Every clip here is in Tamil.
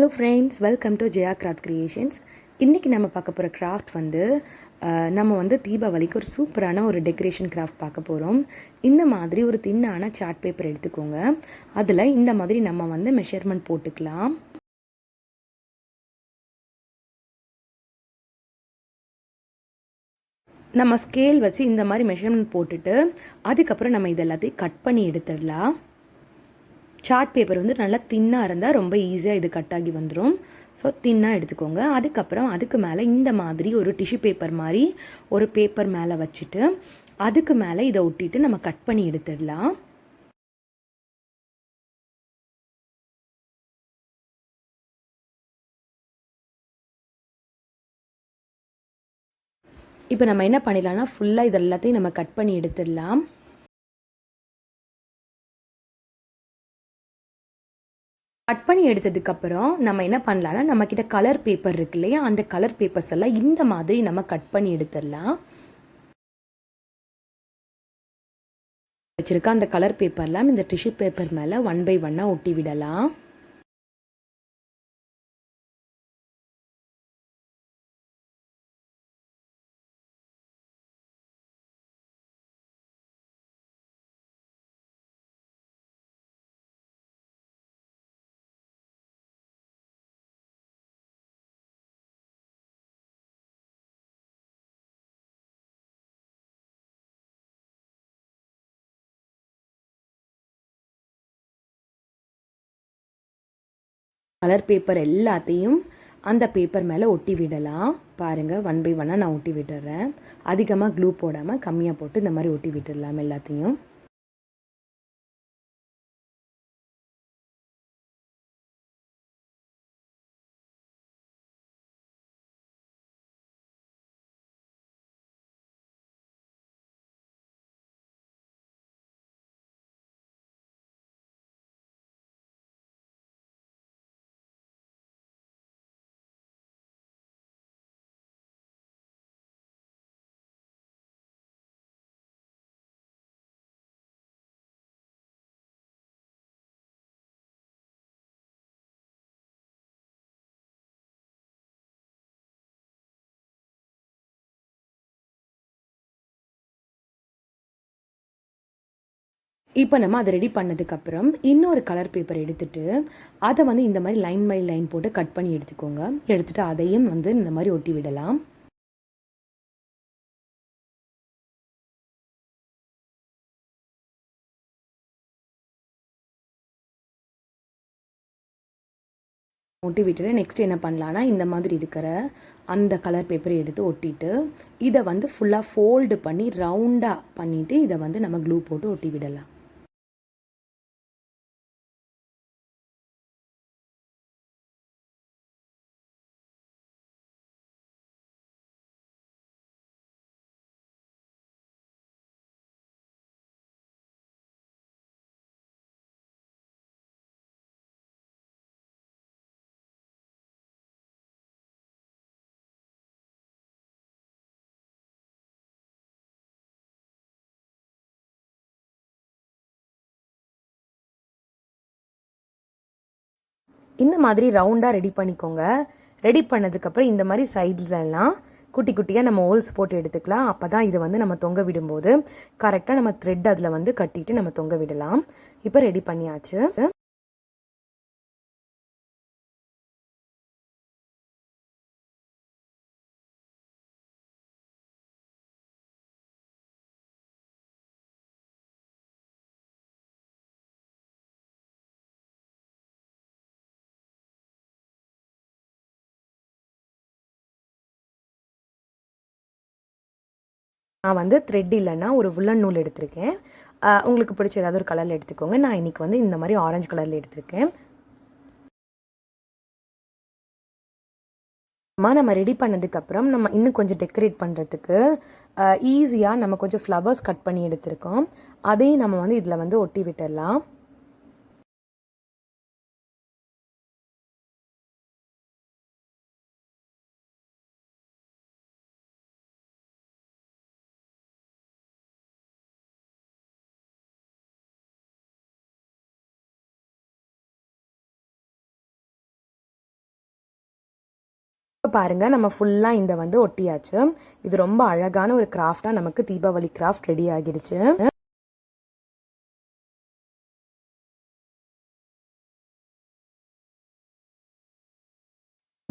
Hello friends, welcome to Jaya Craft Creations. இன்னைக்கு நம்ம பார்க்க போகிற கிராஃப்ட் நம்ம தீபாவளிக்கு ஒரு சூப்பரான ஒரு டெக்கரேஷன் கிராஃப்ட் பார்க்க போகிறோம். இந்த மாதிரி ஒரு தின்னான சார்ட் பேப்பர் எடுத்துக்கோங்க. அதில் இந்த மாதிரி நம்ம மெஷர்மெண்ட் போட்டுக்கலாம். நம்ம ஸ்கேல் வச்சு இந்த மாதிரி மெஷர்மெண்ட் போட்டுட்டு அதுக்கப்புறம் நம்ம இதெல்லாத்தையும் கட் பண்ணி எடுத்துடலாம். சார்ட் பேப்பர் நல்லா தின்னாக இருந்தால் ரொம்ப ஈஸியாக இது கட் ஆகி வந்துடும். ஸோ தின்னாக எடுத்துக்கோங்க. அதுக்கப்புறம் அதுக்கு மேலே இந்த மாதிரி ஒரு டிஷ்யூ பேப்பர் மாதிரி ஒரு பேப்பர் மேலே வச்சுட்டு அதுக்கு மேலே இதை ஒட்டிட்டு நம்ம கட் பண்ணி எடுத்துடலாம். இப்போ நம்ம என்ன பண்ணிடலாம்னா ஃபுல்லாக இது எல்லாத்தையும் நம்ம கட் பண்ணி எடுத்துடலாம். கட் பண்ணி எடுத்ததுக்கப்புறம் நம்ம என்ன பண்ணலாம்னா நம்மக்கிட்ட கலர் பேப்பர் இருக்கு இல்லையா, அந்த கலர் பேப்பர்ஸ் எல்லாம் இந்த மாதிரி நம்ம கட் பண்ணி எடுத்துடலாம். வச்சுருக்க அந்த கலர் பேப்பர்லாம் இந்த டிஷ்யூ பேப்பர் மேலே 1 by 1 ஒட்டி விடலாம். கலர் பேப்பர் எல்லாத்தையும் அந்த பேப்பர் மேலே ஒட்டி விடலாம். பாருங்கள், 1 by 1 நான் ஒட்டி விட்டுறேன். அதிகமாக க்ளூ போடாமல் கம்மியாக போட்டு இந்த மாதிரி ஒட்டி விட்டுடலாம் எல்லாத்தையும். இப்போ நம்ம அதை ரெடி பண்ணதுக்கப்புறம் இன்னொரு கலர் பேப்பர் எடுத்துகிட்டு அதை இந்த மாதிரி லைன் பை லைன் போட்டு கட் பண்ணி எடுத்துக்கோங்க. எடுத்துகிட்டு அதையும் இந்த மாதிரி ஒட்டி விடலாம். ஒட்டி விட்டுட்டு நெக்ஸ்ட் என்ன பண்ணலான்னா இந்த மாதிரி இருக்கிற அந்த கலர் பேப்பரை எடுத்து ஒட்டிட்டு இதை ஃபுல்லாக ஃபோல்டு பண்ணி ரவுண்டாக பண்ணிவிட்டு இதை நம்ம க்ளூ போட்டு ஒட்டி விடலாம். இந்த மாதிரி ரவுண்டாக ரெடி பண்ணிக்கோங்க. ரெடி பண்ணதுக்கப்புறம் இந்த மாதிரி சைட்லலாம் குட்டி குட்டியாக நம்ம ஹோல்ஸ் போட்டு எடுத்துக்கலாம். அப்போ தான் இது நம்ம தொங்க விடும்போது கரெக்டாக நம்ம த்ரெட் அதில் கட்டிட்டு நம்ம தொங்க விடலாம். இப்போ ரெடி பண்ணியாச்சு. நான் த்ரெட் இல்லைன்னா ஒரு உல்லன் நூல் எடுத்திருக்கேன். உங்களுக்கு பிடிச்ச ஏதாவது ஒரு கலரில் எடுத்துக்கோங்க. நான் இன்றைக்கி இந்த மாதிரி ஆரஞ்சு கலரில் எடுத்திருக்கேன். நம்ம ரெடி பண்ணதுக்கப்புறம் நம்ம இன்னும் கொஞ்சம் டெக்கரேட் பண்ணுறதுக்கு ஈஸியாக நம்ம கொஞ்சம் ஃப்ளவர்ஸ் கட் பண்ணி எடுத்திருக்கோம். அதையும் நம்ம இதில் ஒட்டி விட்டுடலாம். பாருங்கள் நம்ம ஃபுல்லாக இந்த வந்து ஒட்டியாச்சு. இது ரொம்ப அழகான ஒரு கிராஃப்டாக நமக்கு தீபாவளி கிராஃப்ட் ரெடி ஆகிடுச்சு.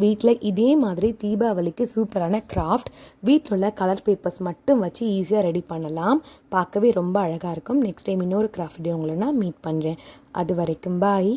வீட்டில் இதே மாதிரி தீபாவளிக்கு சூப்பரான கிராஃப்ட் வீட்டில் உள்ள கலர் பேப்பர்ஸ் மட்டும் வச்சு ஈஸியாக ரெடி பண்ணலாம். பார்க்கவே ரொம்ப அழகாக இருக்கும். நெக்ஸ்ட் டைம் இன்னொரு கிராஃப்ட் டே உங்களை நான் மீட் பண்ணுறேன். அது வரைக்கும் பாய்.